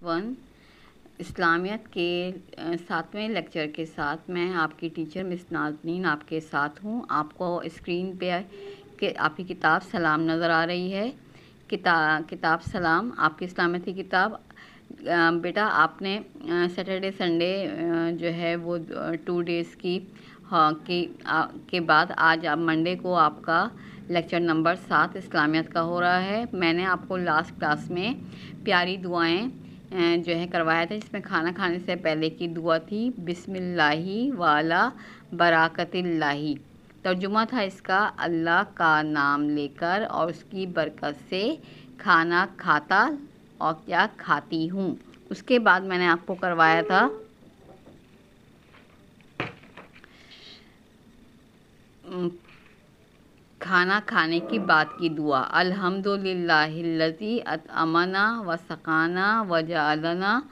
One इस्लामियत के 7वें lecture के साथ मैं आपकी टीचर मिस नाज़नीन आपके साथ हूँ। आपको स्क्रीन पे आपकी किताब सलाम नज़र आ रही है। किताब सलाम आपकी इस्लामियत की किताब। बेटा आपने सैटरडे संडे जो है वो 2 डेज़ की के बाद आज आप मंडे को आपका लेक्चर नंबर 7 इस्लामियत का हो रहा है। मैंने आपको लास्ट क्लास में प्यारी दुआएं जो है करवाया था, जिसमें खाना खाने से पहले की दुआ थी बिस्मिल्लाही वाला बराकतिल्लाही। तर्जुमा था इसका, अल्लाह का नाम लेकर और उसकी बरकत से खाना खाता और क्या खाती हूँ। उसके बाद मैंने आपको करवाया था खाना खाने की बात की दुआ, अल्हम्दुलिल्लाहिल्लज़ी अतअमना व सकाना व जअलना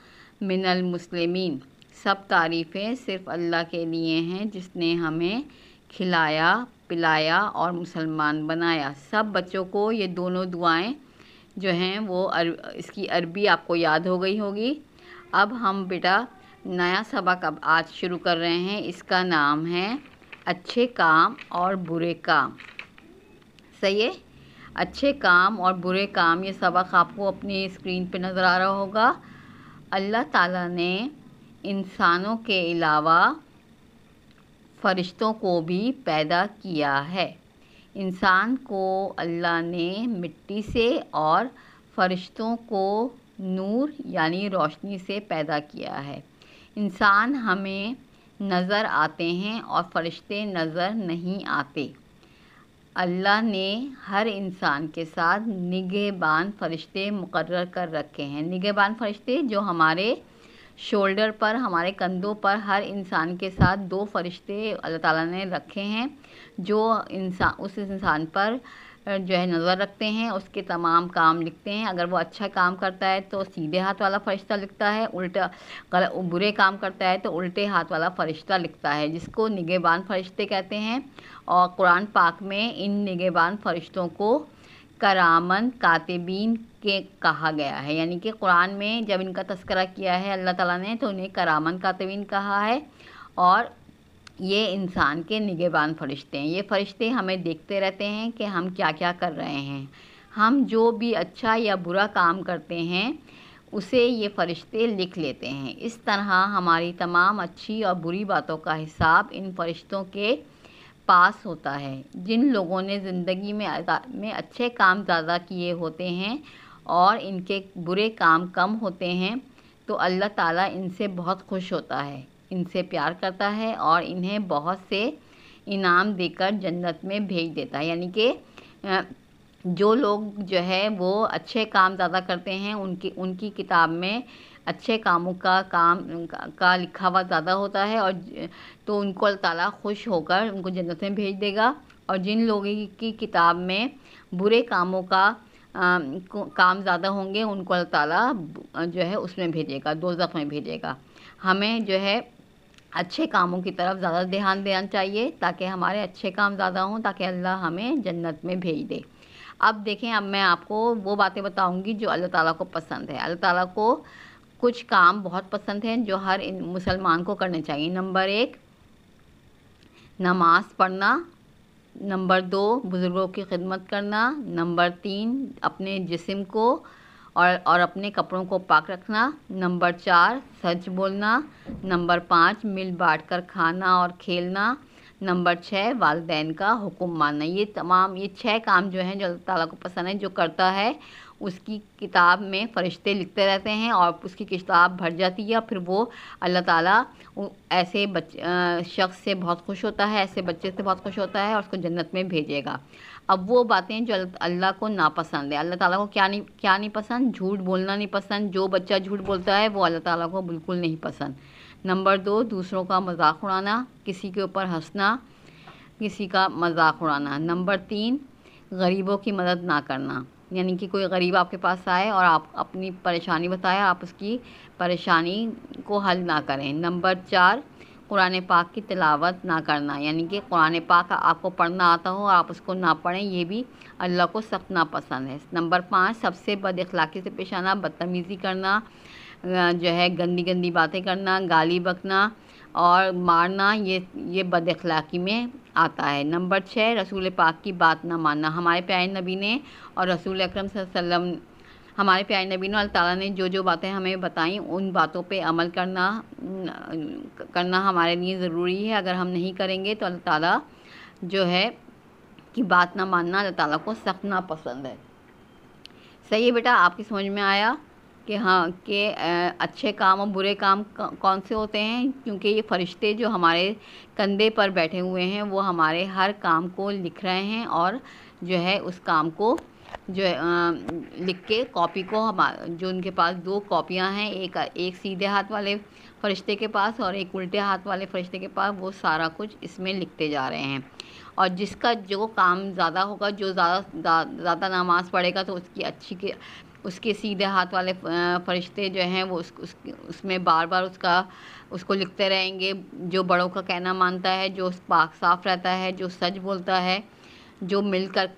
मिनल मुस्लिमीन। सब तारीफ़ें सिर्फ़ अल्लाह के लिए हैं जिसने हमें खिलाया पिलाया और मुसलमान बनाया। सब बच्चों को ये दोनों दुआएं जो हैं वो इसकी अरबी आपको याद हो गई होगी। अब हम बेटा नया सबक अब आज शुरू कर रहे हैं। इसका नाम है अच्छे काम और बुरे काम। सही है, अच्छे काम और बुरे काम। ये सबक आपको अपनी स्क्रीन पे नज़र आ रहा होगा। अल्लाह ताला ने इंसानों के अलावा फ़रिश्तों को भी पैदा किया है। इंसान को अल्लाह ने मिट्टी से और फ़रिश्तों को नूर यानी रोशनी से पैदा किया है। इंसान हमें नज़र आते हैं और फ़रिश्ते नज़र नहीं आते। अल्लाह ने हर इंसान के साथ निगहबान फ़रिश्ते मुकर्रर कर रखे हैं। निगहबान फ़रिश्ते जो हमारे शोल्डर पर, हमारे कंधों पर हर इंसान के साथ 2 फ़रिश्ते अल्लाह ताला ने रखे हैं, जो उस इंसान पर जो है नज़र रखते हैं, उसके तमाम काम लिखते हैं। अगर वो अच्छा काम करता है तो सीधे हाथ वाला फ़रिश्ता लिखता है, बुरे काम करता है तो उल्टे हाथ वाला फ़रिश्ता लिखता है, जिसको निगहबान फ़रिश्ते कहते हैं। और कुरान पाक में इन निगहबान फ़रिश्तों को करामन कातिबीन के कहा गया है। यानी कि कुरान में जब इनका तस्करा किया है अल्लाह ताला ने तो उन्हें करामन कातिबीन कहा है। और ये इंसान के निगहबान फ़रिश्ते हैं। ये फ़रिश्ते हमें देखते रहते हैं कि हम क्या क्या कर रहे हैं। हम जो भी अच्छा या बुरा काम करते हैं उसे ये फ़रिश्ते लिख लेते हैं। इस तरह हमारी तमाम अच्छी और बुरी बातों का हिसाब इन फ़रिश्तों के पास होता है। जिन लोगों ने ज़िंदगी में अच्छे काम ज़्यादा किए होते हैं और इनके बुरे काम कम होते हैं, तो अल्लाह ताला इनसे बहुत खुश होता है, इनसे प्यार करता है और इन्हें बहुत से इनाम देकर जन्नत में भेज देता है। यानी कि जो लोग जो है वो अच्छे काम ज़्यादा करते हैं, उनकी किताब में अच्छे कामों का लिखा हुआ ज़्यादा होता है, और तो उनको अल्लाह ताला खुश होकर उनको जन्नत में भेज देगा। और जिन लोगों की किताब में बुरे कामों का काम ज़्यादा होंगे, उनको अल्लाह ताला जो है उसमें भेजेगा, दोज़ख में भेजेगा। हमें जो है अच्छे कामों की तरफ ज़्यादा ध्यान देना चाहिए ताकि हमारे अच्छे काम ज़्यादा हों, ताकि अल्लाह हमें जन्नत में भेज दे। अब देखें, अब मैं आपको वो बातें बताऊंगी जो अल्लाह ताला को पसंद है। अल्लाह ताला को कुछ काम बहुत पसंद हैं जो हर मुसलमान को करने चाहिए। नंबर 1 नमाज़ पढ़ना, नंबर 2 बुज़ुर्गों की खिदमत करना, नंबर 3 अपने जिस्म को और अपने कपड़ों को पाक रखना, नंबर 4 सच बोलना, नंबर 5 मिल बांट कर खाना और खेलना, नंबर 6 वालिदैन का हुक्म मानना। ये 6 काम जो हैं जो अल्लाह ताला को पसंद है, जो करता है उसकी किताब में फ़रिश्ते लिखते रहते हैं और उसकी किताब भर जाती है। फिर वो अल्लाह ताला ऐसे शख्स से बहुत खुश होता है, ऐसे बच्चे से बहुत खुश होता है और उसको जन्नत में भेजेगा। अब वो बातें जो अल्लाह को नापसंद है, अल्लाह ताला को क्या नहीं पसंद? झूठ बोलना नहीं पसंद। जो बच्चा झूठ बोलता है वो अल्लाह ताला को बिल्कुल नहीं पसंद। नंबर 2 दूसरों का मजाक उड़ाना, किसी के ऊपर हंसना, किसी का मजाक उड़ाना। नंबर 3 गरीबों की मदद ना करना, यानी कि कोई गरीब आपके पास आए और आप अपनी परेशानी बताएं, आप उसकी परेशानी को हल ना करें। नंबर 4 कुरान पाक की तिलावत ना करना, यानी कि कुरान पाक आपको पढ़ना आता हो और आप उसको ना पढ़ें, ये भी अल्लाह को सख्त नापसंद है। नंबर 5 सबसे बद अखलाक़ी से पेश आना, बदतमीज़ी करना, जो है गंदी गंदी बातें करना, गाली बकना और मारना, ये बदअखलाक़ी में आता है। नंबर 6, रसूल पाक की बात ना मानना। हमारे प्यारे नबी ने और रसूल अकरम सल्लल्लाहु अलैहि वसल्लम, हमारे प्यारे नबी ने अल्लाह ताला ने जो बातें हमें बताई, उन बातों पे अमल करना हमारे लिए ज़रूरी है। अगर हम नहीं करेंगे तो अल्लाह ताला जो है कि बात ना मानना अल्लाह ताला को सख्त नापसंद है। सही है बेटा, आपकी समझ में आया कि हाँ कि अच्छे काम और बुरे काम कौन से होते हैं, क्योंकि ये फरिश्ते जो हमारे कंधे पर बैठे हुए हैं वो हमारे हर काम को लिख रहे हैं और जो है उस काम को जो लिख के कॉपी को जो उनके पास 2 कॉपियाँ हैं, एक सीधे हाथ वाले फरिश्ते के पास और एक उल्टे हाथ वाले फरिश्ते के पास, वो सारा कुछ इसमें लिखते जा रहे हैं। और जिसका जो काम ज़्यादा होगा, जो ज़्यादा नमाज़ पढ़ेगा, तो उसके सीधे हाथ वाले फरिश्ते जो हैं वो उसमें बार बार उसको लिखते रहेंगे। जो बड़ों का कहना मानता है, जो पाक साफ रहता है, जो सच बोलता है, जो मिलकर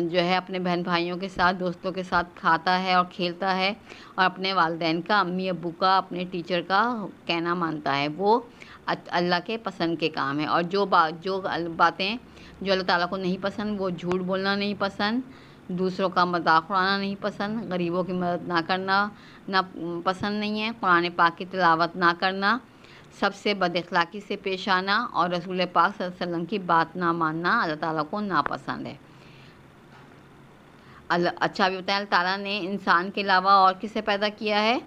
जो है अपने बहन भाइयों के साथ, दोस्तों के साथ खाता है और खेलता है और अपने वालिदैन का, अम्मी अब्बू का, अपने टीचर का कहना मानता है, वो अल्लाह के पसंद के काम है। और जो बातें जो अल्लाह ताला को नहीं पसंद, वो झूठ बोलना नहीं पसंद, दूसरों का मजाक उड़ाना नहीं पसंद, गरीबों की मदद ना करना पसंद नहीं है, कुरान पाक की तिलावत ना करना, सबसे बदअखलाक़ी से पेश आना और रसूल पाक सल्लल्लाहु अलैहि वसल्लम की बात ना मानना अल्लाह ताला को नापसंद है। अच्छा अभी बताएं, अल्लाह ताला ने इंसान के अलावा और किसे पैदा किया है?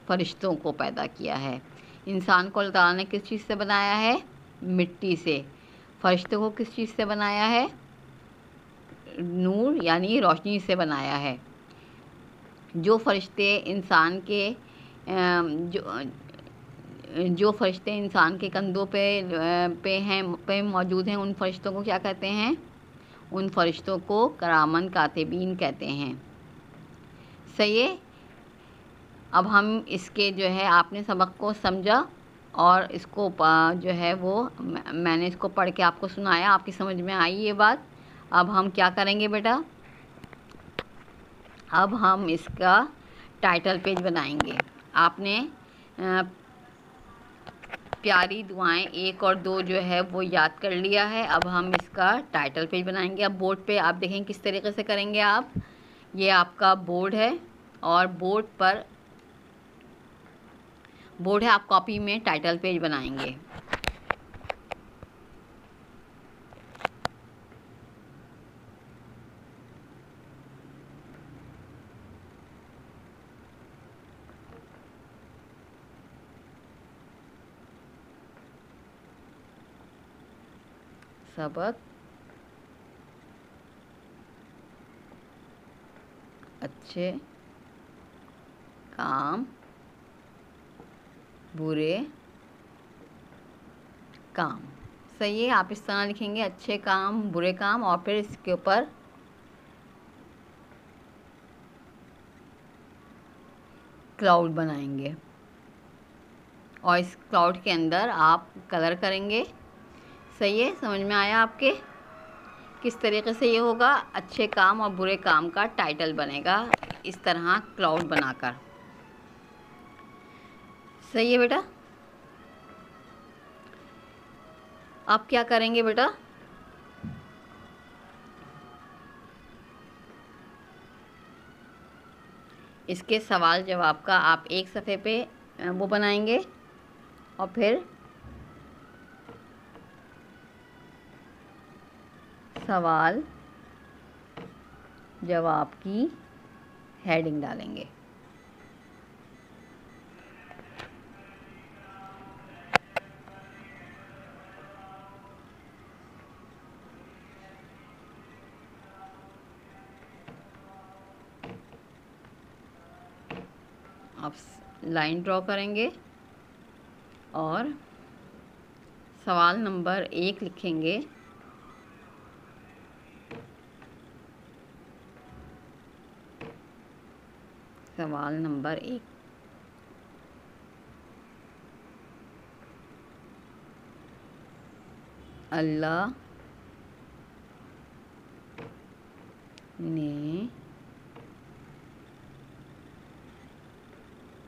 फरिश्तों को पैदा किया है। इंसान को अल्लाह ताला ने किस चीज़ से बनाया है? मिट्टी से। फरिश्तों को किस चीज़ से बनाया है? नूर यानी रोशनी से बनाया है। जो फरिश्ते इंसान के जो फरिश्ते इंसान के कंधों पे मौजूद हैं, उन फरिश्तों को क्या कहते हैं? उन फरिश्तों को करामन कातिबीन कहते हैं। सही है। अब हम इसके जो है आपने सबक को समझा और इसको जो है वो मैंने इसको पढ़ के आपको सुनाया, आपकी समझ में आई ये बात। अब हम क्या करेंगे बेटा? अब हम इसका टाइटल पेज बनाएंगे। आपने प्यारी दुआएं 1 और 2 जो है वो याद कर लिया है। अब हम इसका टाइटल पेज बनाएंगे। अब बोर्ड पे आप देखें किस तरीके से करेंगे आप। ये आपका बोर्ड है और बोर्ड है, आप कॉपी में टाइटल पेज बनाएंगे। सबक अच्छे काम बुरे काम। सही है, आप इस तरह लिखेंगे, अच्छे काम बुरे काम, और फिर इसके ऊपर क्लाउड बनाएंगे और इस क्लाउड के अंदर आप कलर करेंगे। सही है, समझ में आया आपके? किस तरीके से ये होगा? अच्छे काम और बुरे काम का टाइटल बनेगा इस तरह क्लाउड बनाकर। सही है बेटा। आप क्या करेंगे बेटा? इसके सवाल जवाब का आप एक सफ़े पे वो बनाएंगे और फिर सवाल जवाब की हेडिंग डालेंगे। आप लाइन ड्रॉ करेंगे और सवाल नंबर 1 लिखेंगे। सवाल नंबर 1, अल्लाह ने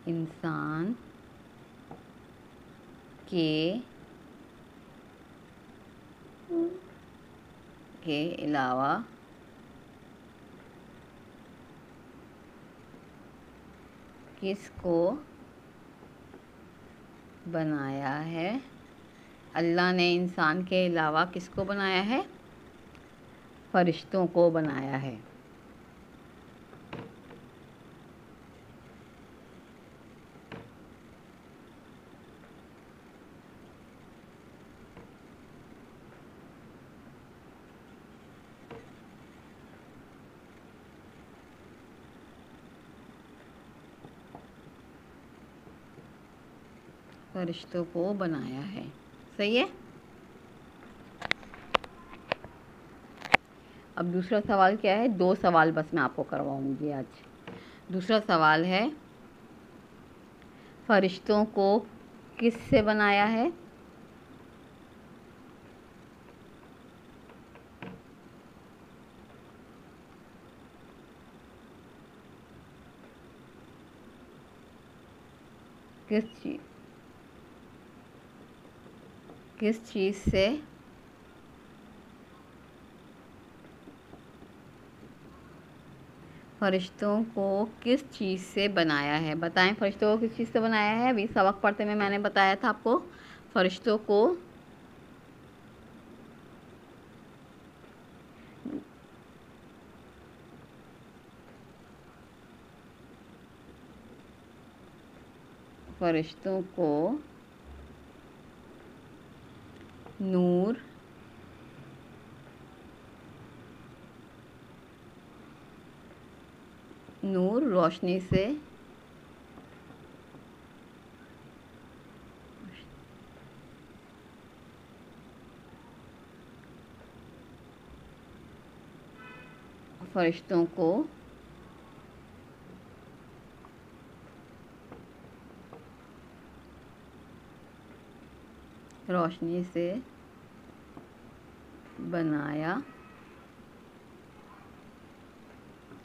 इंसान के अलावा किसको बनाया है? अल्लाह ने इंसान के अलावा किसको बनाया है? फरिश्तों को बनाया है। फरिश्तों को बनाया है। सही है। अब दूसरा सवाल क्या है? 2 सवाल बस मैं आपको करवाऊंगी आज। दूसरा सवाल है, फरिश्तों को किससे बनाया है? किस चीज़ से फरिश्तों को किस चीज़ से बनाया है? बताएं, फरिश्तों को किस चीज़ से बनाया है? अभी सबक पढ़ते में मैंने बताया था आपको, फरिश्तों को नूर, रोशनी से फरिश्तों को रोशनी से बनाया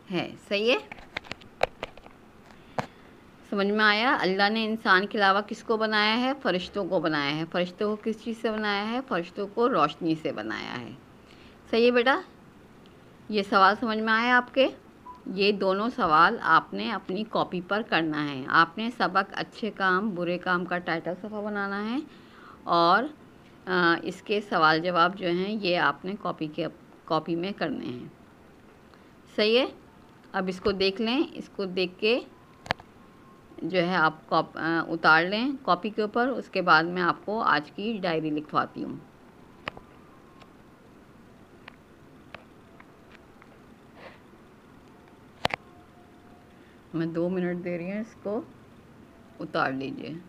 है। सही है। समझ में आया? अल्लाह ने इंसान के अलावा किसको बनाया है? फरिश्तों को बनाया है। फरिश्तों को किस चीज़ से बनाया है? फरिश्तों को रोशनी से बनाया है। सही है बेटा? ये सवाल समझ में आया आपके? ये दोनों सवाल आपने अपनी कॉपी पर करना है। आपने सबक अच्छे काम बुरे काम का टाइटल सफ़ा बनाना है और इसके सवाल जवाब जो हैं ये आपने कॉपी में करने हैं। सही है। अब इसको देख लें। इसको देख के जो है आप उतार लें कॉपी के ऊपर। उसके बाद मैं आपको आज की डायरी लिखवाती हूँ। मैं 2 मिनट दे रही हूँ, इसको उतार लीजिए।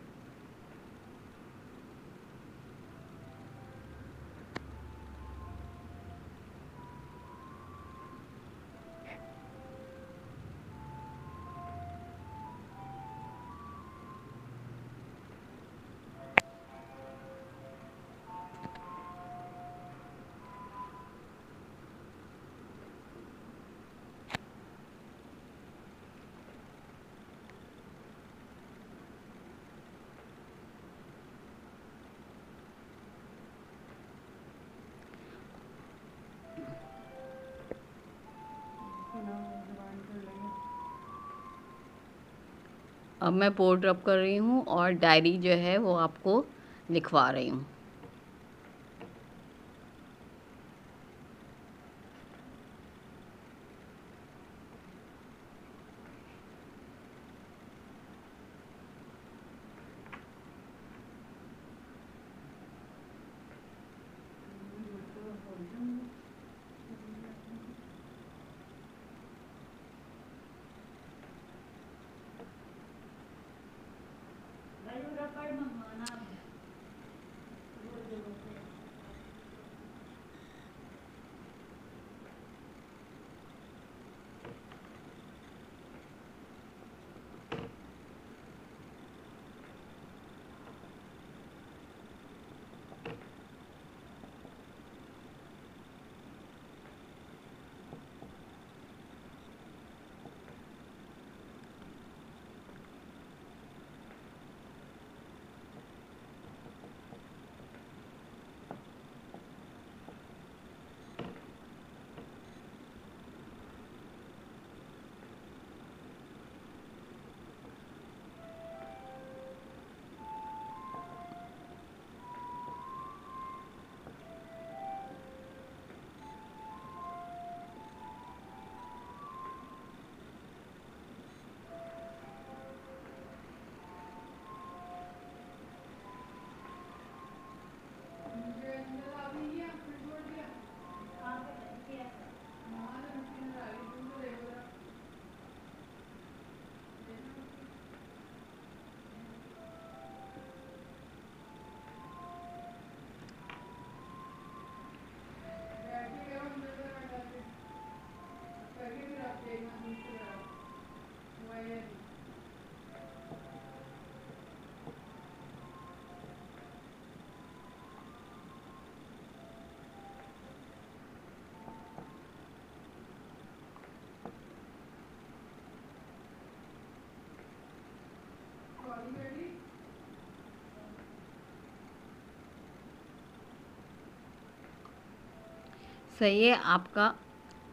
अब मैं बोर्ड रब कर रही हूँ और डायरी जो है वो आपको लिखवा रही हूँ। सही है। आपका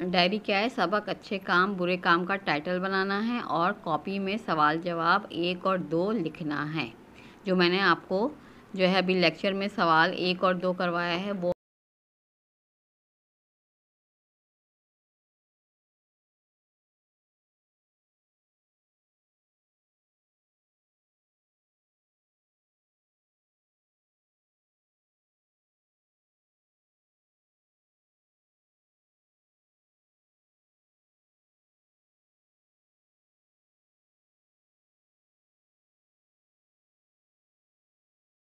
डायरी क्या है? सबक, अच्छे काम, बुरे काम का टाइटल बनाना है और कॉपी में सवाल जवाब 1 और 2 लिखना है। जो मैंने आपको जो है अभी लेक्चर में सवाल 1 और 2 करवाया है वो